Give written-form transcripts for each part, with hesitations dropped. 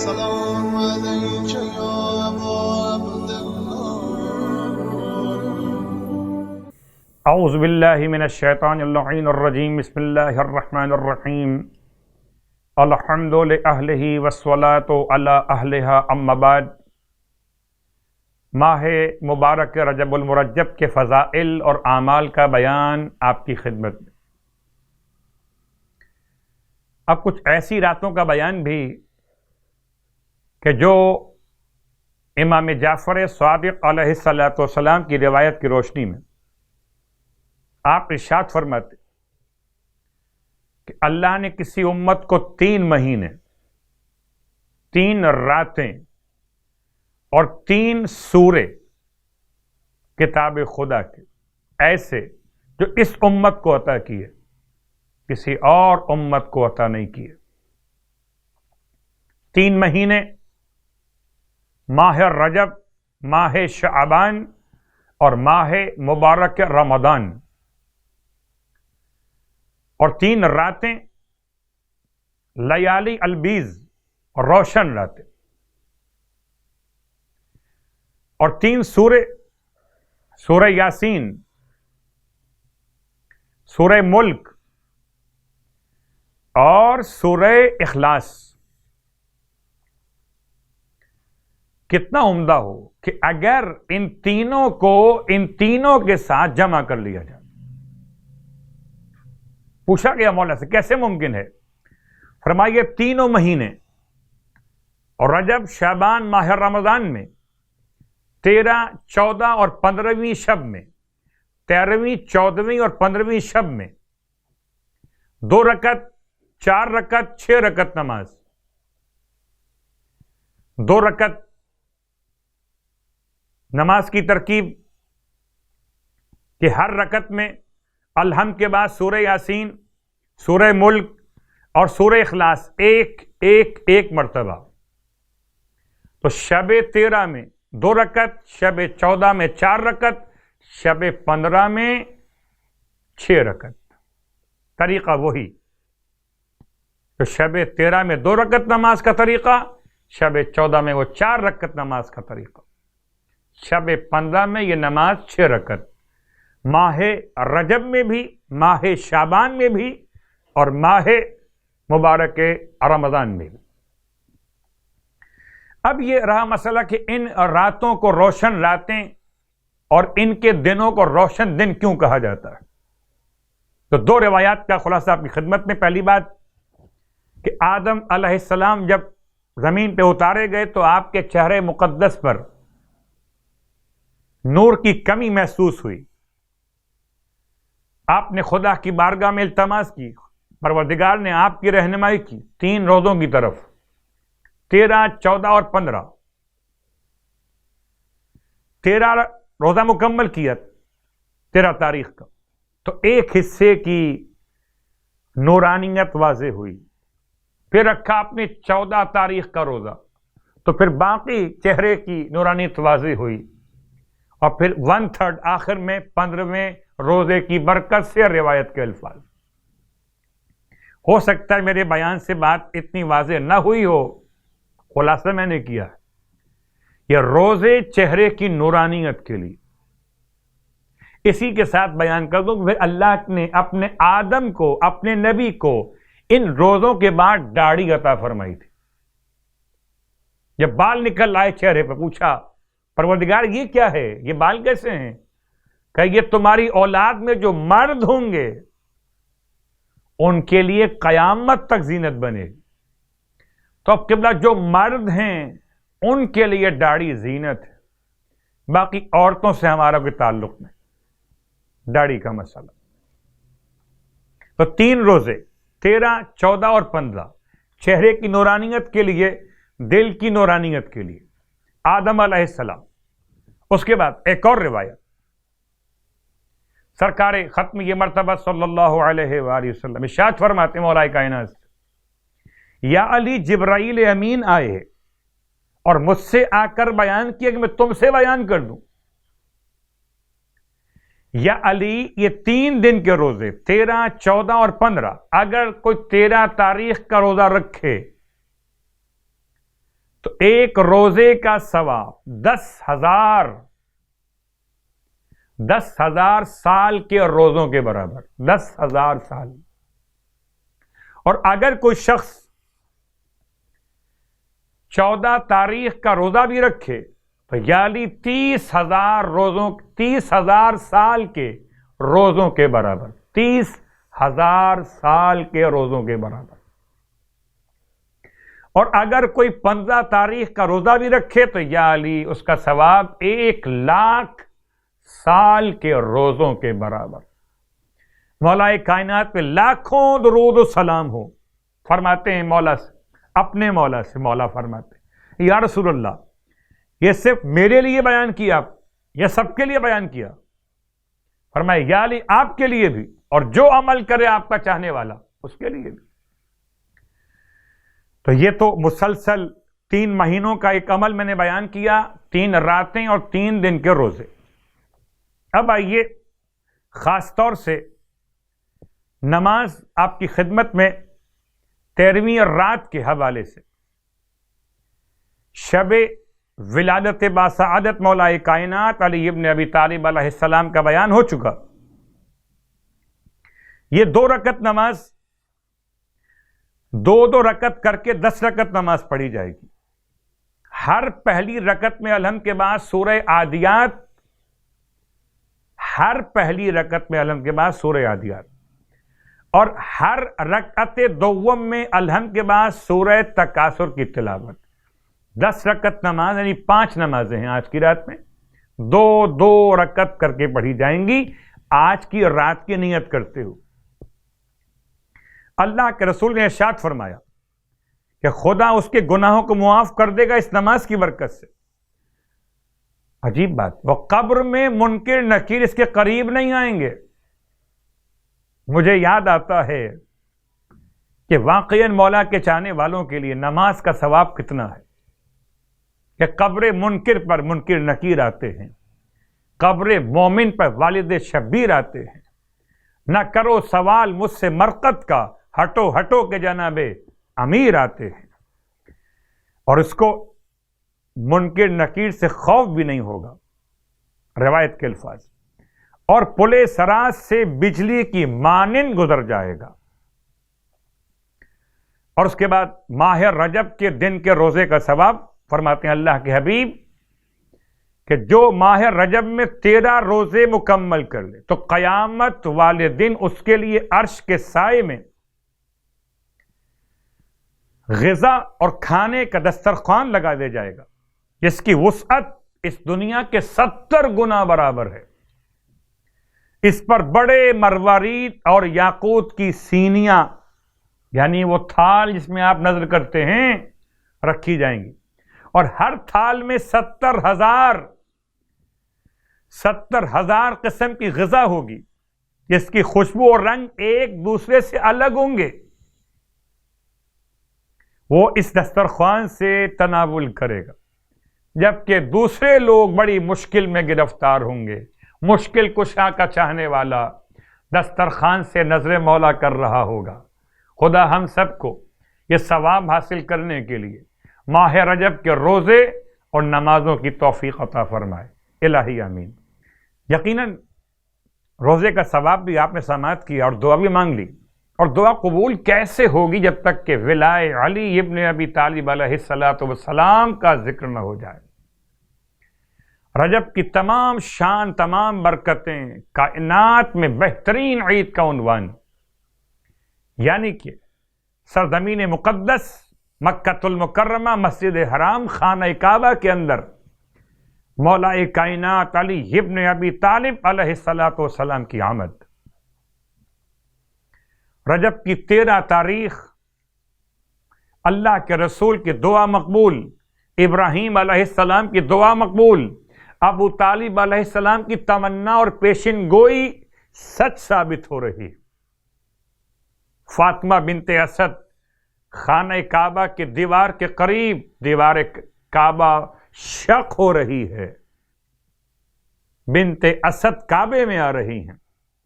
السلام عليك يا أبا عبد الله. اعوذ باللہ من الشیطان اللعین الرجیم. بسم اللہ الرحمن الرحیم. الحمد لأہلہ والصلاة علی اہلہا اما بعد. ماہ مبارک رجب المرجب کے فضائل اور اعمال کا بیان آپ کی خدمت میں. اب کچھ ایسی راتوں کا بیان بھی کہ جو امام جعفر صادق علیہ السلام کی روایت کی روشنی میں آپ ارشاد فرماتے کہ اللہ نے کسی امت کو 3 مہینے 3 راتیں اور 3 سورے کتاب خدا کے ایسے جو اس امت کو عطا کیے کسی اور امت کو عطا نہیں کیے. 3 مہینے ماہ رجب، ماہ شعبان اور ماہ مبارک رمضان، اور 3 راتیں لیالی البیز روشن راتیں، اور 3 سورے، سورہ یاسین، سورہ ملک اور سورہ اخلاص. کتنا عمدہ ہو کہ اگر ان تینوں کو ان تینوں کے ساتھ جمع کر لیا جائے. پوچھا گیا مولا سے کیسے ممکن ہے؟ فرمائیے 3 مہینے اور رجب شعبان ماہ رمضان میں 13، 14 اور 15ویں شب میں، 13ویں، 14ویں اور 15ویں شب میں 2 رکعت، 4 رکعت، 6 رکعت نماز. 2 رکعت نماز کی ترکیب کہ ہر رکعت میں الحمد کے بعد سورہ یاسین، سورہ ملک اور سورہ اخلاص ایک مرتبہ. تو شب 13 میں 2 رکعت، شب 14 میں 4 رکعت، شب 15 میں 6 رکعت. طریقہ وہی. تو شب 13 میں 2 رکعت نماز کا طریقہ، شب 14 میں وہ 4 رکعت نماز کا طریقہ، شب 15 میں یہ نماز 6 رکعت. ماہ رجب میں بھی، ماہ شعبان میں بھی اور ماہ مبارک رمضان میں بھی. اب یہ رہا مسئلہ کہ ان راتوں کو روشن راتیں اور ان کے دنوں کو روشن دن کیوں کہا جاتا ہے. تو 2 روایات کا خلاصہ آپ کی خدمت میں. پہلی بات کہ آدم علیہ السلام جب زمین پہ اتارے گئے تو آپ کے چہرے مقدس پر نور کی کمی محسوس ہوئی. آپ نے خدا کی بارگاہ میں التماس کی، پروردگار نے آپ کی رہنمائی کی 3 روزوں کی طرف، 13، 14 اور 15. 13 روزہ مکمل کیا 13 تاریخ کا، تو ایک حصے کی نورانیت واضح ہوئی. پھر رکھا آپ نے 14 تاریخ کا روزہ، تو پھر باقی چہرے کی نورانیت واضح ہوئی. اور پھر 1/3 آخر میں 15ویں روزے کی برکت سے روایت کے الفاظ. ہو سکتا ہے میرے بیان سے بات اتنی واضح نہ ہوئی ہو، خلاصہ میں نے کیا ہے. یہ روزے چہرے کی نورانیت کے لیے. اسی کے ساتھ بیان کر دوں کہ پھر اللہ نے اپنے آدم کو، اپنے نبی کو ان روزوں کے بعد داڑھی عطا فرمائی تھی. جب بال نکل آئے چہرے پہ، پوچھا پروردگار یہ کیا ہے، یہ بال کیسے ہیں؟ کہ یہ تمہاری اولاد میں جو مرد ہوں گے ان کے لیے قیامت تک زینت بنے گی. تو اب قبلہ جو مرد ہیں ان کے لیے داڑھی زینت ہے، باقی عورتوں سے ہمارا کوئی تعلق نہیں. داڑھی کا مسئلہ. تو 3 روزے 13، 14 اور 15 چہرے کی نورانیت کے لیے، دل کی نورانیت کے لیے. آدم علیہ السلام. اس کے بعد ایک اور روایت، سرکار ختم یہ مرتبہ صلی اللہ علیہ وآلہ وسلم ارشاد فرماتے مولا کائنات، یا علی جبرائیل امین آئے اور مجھ سے آ کر بیان کیا کہ میں تم سے بیان کر دوں. یا علی یہ 3 دن کے روزے 13، 14 اور 15، اگر کوئی 13 تاریخ کا روزہ رکھے ایک روزے کا ثواب 10,000 سال کے روزوں کے برابر، 10,000 سال۔ اور اگر کوئی شخص 14 تاریخ کا روزہ بھی رکھے تو یعنی 30,000 سال کے روزوں کے برابر، 30,000 سال کے روزوں کے برابر۔ اور اگر کوئی 15 تاریخ کا روزہ بھی رکھے تو یعنی اس کا ثواب 1,00,000 سال کے روزوں کے برابر۔ مولا کائنات پہ لاکھوں درود و سلام ہو۔ فرماتے ہیں مولا سے، اپنے مولا سے، مولا فرماتے ہیں یا رسول اللہ یہ صرف میرے لیے بیان کیا یا سب کے لیے بیان کیا؟ فرمائے یا علی آپ کے لیے بھی، اور جو عمل کرے آپ کا چاہنے والا اس کے لیے بھی۔ تو یہ تو مسلسل 3 مہینوں کا ایک عمل میں نے بیان کیا، 3 راتیں اور 3 دن کے روزے۔ اب آئیے خاص طور سے نماز آپ کی خدمت میں 13ویں رات کے حوالے سے شب ولادت باسعادت مولا کائنات علی ابن ابی طالب علیہ السلام کا بیان ہو چکا۔ یہ 2 رکعت نماز 2 رکعت کر کے 10 رکعت نماز پڑھی جائے گی۔ ہر پہلی رکعت میں الحمد کے بعد سورہ عادیات، ہر پہلی رکعت میں الحمد کے بعد سورہ عادیات، اور ہر رکعت دوم میں الحمد کے بعد سورہ تکاثر کی تلاوت۔ 10 رکعت نماز یعنی 5 نمازیں ہیں آج کی رات میں، 2 رکعت کر کے پڑھی جائیں گی آج کی رات کی نیت کرتے ہو۔ اللہ کے رسول نے ارشاد فرمایا کہ خدا اس کے گناہوں کو معاف کر دے گا اس نماز کی برکت سے۔ عجیب بات، وہ قبر میں منکر نکیر اس کے قریب نہیں آئیں گے۔ مجھے یاد آتا ہے کہ واقعاً مولا کے چاہنے والوں کے لیے نماز کا ثواب کتنا ہے کہ قبر منکر پر منکر نکیر آتے ہیں، قبر مومن پر والد شبیر آتے ہیں۔ نہ کرو سوال مجھ سے مرقد کا، ہٹو ہٹو کے جناب امیر آتے ہیں، اور اس کو منکر نکیر سے خوف بھی نہیں ہوگا۔ روایت کے الفاظ، اور پلے سراج سے بجلی کی مانند گزر جائے گا۔ اور اس کے بعد ماہ رجب کے دن کے روزے کا ثواب فرماتے ہیں اللہ کے حبیب کہ جو ماہ رجب میں 13 روزے مکمل کر لے تو قیامت والے دن اس کے لیے عرش کے سائے میں غذا اور کھانے کا دسترخوان لگا دیا جائے گا، جس کی وسعت اس دنیا کے 70 گنا برابر ہے۔ اس پر بڑے مروارید اور یاقوت کی سینیاں، یعنی وہ تھال جس میں آپ نظر کرتے ہیں، رکھی جائیں گی، اور ہر تھال میں 70,000 قسم کی غذا ہوگی، جس کی خوشبو اور رنگ ایک دوسرے سے الگ ہوں گے۔ وہ اس دسترخوان سے تناول کرے گا، جبکہ دوسرے لوگ بڑی مشکل میں گرفتار ہوں گے۔ مشکل کشا کا چاہنے والا دسترخوان سے نظر مولا کر رہا ہوگا۔ خدا ہم سب کو یہ ثواب حاصل کرنے کے لیے ماہ رجب کے روزے اور نمازوں کی توفیق عطا فرمائے، الہی آمین۔ یقیناً روزے کا ثواب بھی آپ نے سماعت کیا اور دعا بھی مانگ لی، اور دعا قبول کیسے ہوگی جب تک کہ ولائے علی ابن ابی طالب علیہ السلام کا ذکر نہ ہو جائے۔ رجب کی تمام شان، تمام برکتیں کائنات میں بہترین عید کا عنوان، یعنی کہ سرزمین مقدس مکہ المکرمہ، مسجد حرام، خانہ کعبہ کے اندر مولا کائنات علی ابن ابی طالب علیہ السلام کی آمد۔ رجب کی 13 تاریخ اللہ کے رسول کی دعا مقبول، ابراہیم علیہ السلام کی دعا مقبول، ابو طالب علیہ السلام کی تمنا اور پیشن گوئی سچ ثابت ہو رہی۔ فاطمہ بنت اسد خانہ کعبہ کے دیوار کے قریب، دیوار کعبہ شق ہو رہی ہے، بنت اسد کعبے میں آ رہی ہیں۔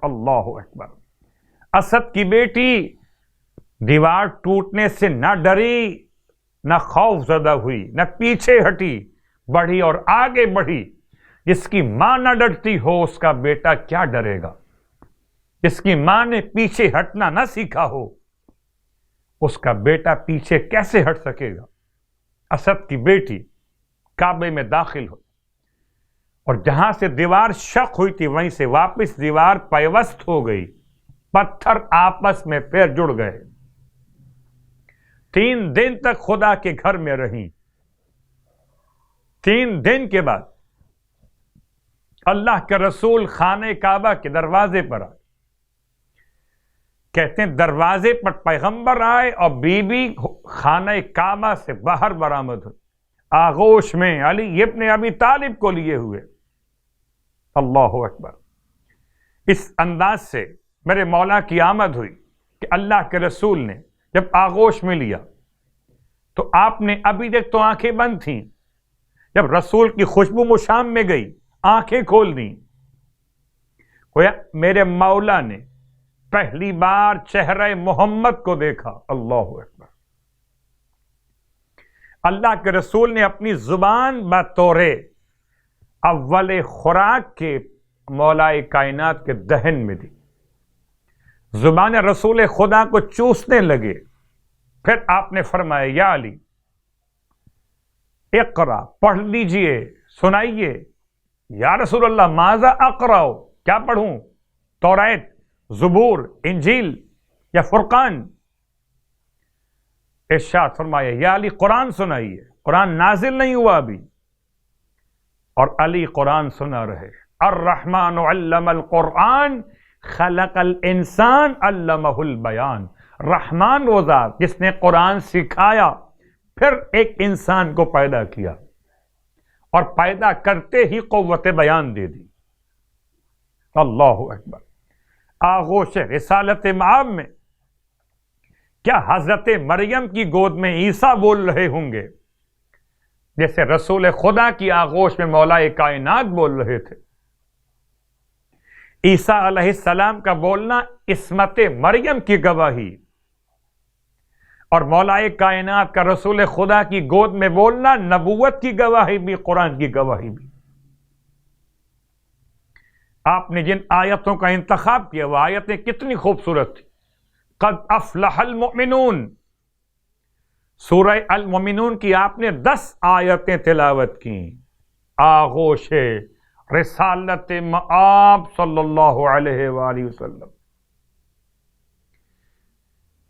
اللہ اکبر۔ اسد کی بیٹی دیوار ٹوٹنے سے نہ ڈری، نہ خوف زدہ ہوئی، نہ پیچھے ہٹی، بڑھی اور آگے بڑھی۔ جس کی ماں نہ ڈرتی ہو اس کا بیٹا کیا ڈرے گا؟ جس کی ماں نے پیچھے ہٹنا نہ سیکھا ہو اس کا بیٹا پیچھے کیسے ہٹ سکے گا؟ اسد کی بیٹی کعبے میں داخل ہوئی اور جہاں سے دیوار شق ہوئی تھی وہیں سے واپس دیوار پیوست ہو گئی، پتھر آپس میں پھر جڑ گئے۔ 3 دن تک خدا کے گھر میں رہیں۔ 3 دن کے بعد اللہ کے رسول خانہ کعبہ کے دروازے پر آئے۔ کہتے ہیں دروازے پر پیغمبر آئے اور بی بی خانہ کعبہ سے باہر برآمد ہوئی، آغوش میں علی ابن ابی طالب کو لیے ہوئے۔ اللہ اکبر۔ اس انداز سے میرے مولا کی آمد ہوئی کہ اللہ کے رسول نے جب آغوش میں لیا تو آپ نے ابھی تک تو آنکھیں بند تھیں، جب رسول کی خوشبو مشام میں گئی آنکھیں کھول دیں۔ گویا میرے مولا نے پہلی بار چہرہ محمد کو دیکھا۔ اللہ اکبر۔ اللہ کے رسول نے اپنی زبان بطور اول خوراک کے مولائے کائنات کے دہن میں دی، زبان رسول خدا کو چوسنے لگے۔ پھر آپ نے فرمایا یا علی اقرا، پڑھ لیجئے، سنائیے۔ یا رسول اللہ ماذا اقرأ، کیا پڑھوں؟ توریت، زبور، انجیل یا فرقان؟ ارشاد فرمایا یا علی قرآن سنائیے، قرآن نازل نہیں ہوا ابھی۔ اور علی قرآن سنا رہے۔ الرحمن علم القرآن خلق الانسان علمہ البیان۔ رحمان وہ ذات جس نے قرآن سکھایا پھر ایک انسان کو پیدا کیا اور پیدا کرتے ہی قوت بیان دے دی۔ اللہ اکبر۔ آغوش رسالت مآب میں کیا حضرت مریم کی گود میں عیسیٰ بول رہے ہوں گے جیسے رسول خدا کی آغوش میں مولا کائنات بول رہے تھے؟ عیسیٰ علیہ السلام کا بولنا عصمت مریم کی گواہی اور مولا کائنات کا رسول خدا کی گود میں بولنا نبوت کی گواہی بھی، قرآن کی گواہی بھی۔ آپ نے جن آیتوں کا انتخاب کیا وہ آیتیں کتنی خوبصورت تھی۔ قد افلح المؤمنون، سورہ المؤمنون کی آپ نے 10 آیتیں تلاوت کی۔ آغوش رسالت مآب صلی اللہ علیہ وآلہ وسلم۔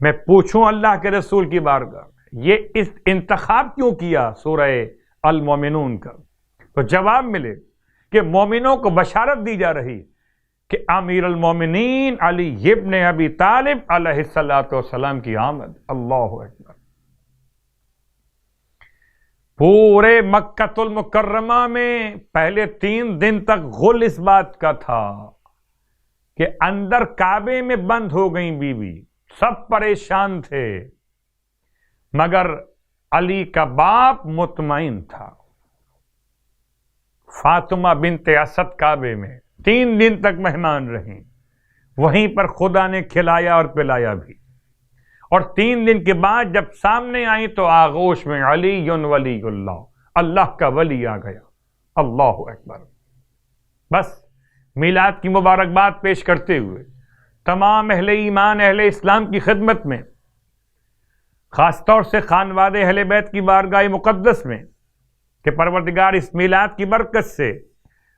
میں پوچھوں اللہ کے رسول کی بارگاہ میں یہ اس انتخاب کیوں کیا سورہ المؤمنون کا؟ تو جواب ملے کہ مومنوں کو بشارت دی جا رہی کہ امیر المومنین علی ابن ابی طالب علیہ السلام کی آمد۔ اللہ اکبر۔ پورے مکہ المکرمہ میں پہلے 3 دن تک غل اس بات کا تھا کہ اندر کعبے میں بند ہو گئیں بیوی، سب پریشان تھے، مگر علی کا باپ مطمئن تھا۔ فاطمہ بنت اسد کعبے میں 3 دن تک مہمان رہیں، وہیں پر خدا نے کھلایا اور پلایا بھی، اور 3 دن کے بعد جب سامنے آئی تو آغوش میں علی ولی اللہ، اللہ کا ولی آ گیا۔ اللہ اکبر۔ بس میلاد کی مبارکباد پیش کرتے ہوئے تمام اہل ایمان، اہل اسلام کی خدمت میں، خاص طور سے خانواد اہل بیت کی بارگاہ مقدس میں کہ پروردگار اس میلاد کی برکت سے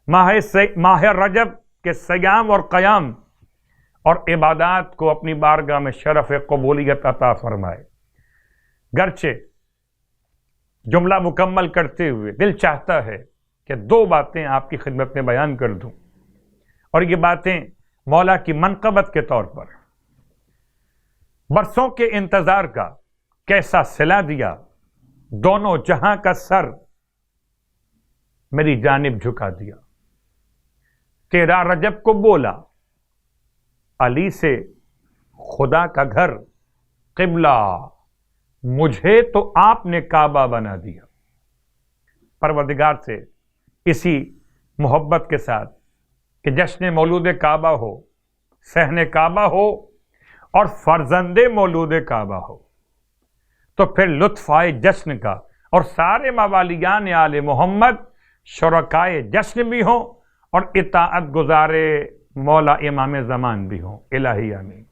ماہ رجب کے صیام اور قیام اور عبادات کو اپنی بارگاہ میں شرف قبولیت عطا فرمائے۔ گرچہ جملہ مکمل کرتے ہوئے دل چاہتا ہے کہ 2 باتیں آپ کی خدمت میں بیان کر دوں، اور یہ باتیں مولا کی منقبت کے طور پر۔ برسوں کے انتظار کا کیسا صلہ دیا، دونوں جہاں کا سر میری جانب جھکا دیا۔ 13 رجب کو بولا علی سے خدا کا گھر قبلہ، مجھے تو آپ نے کعبہ بنا دیا۔ پروردگار سے اسی محبت کے ساتھ کہ جشن مولود کعبہ ہو، صحن کعبہ ہو اور فرزند مولود کعبہ ہو، تو پھر لطف آئے جشن کا، اور سارے موالیان آل محمد شرکائے جشن بھی ہوں اور اطاعت گزارے مولا امام زمان بھی ہوں۔ الہی آمین۔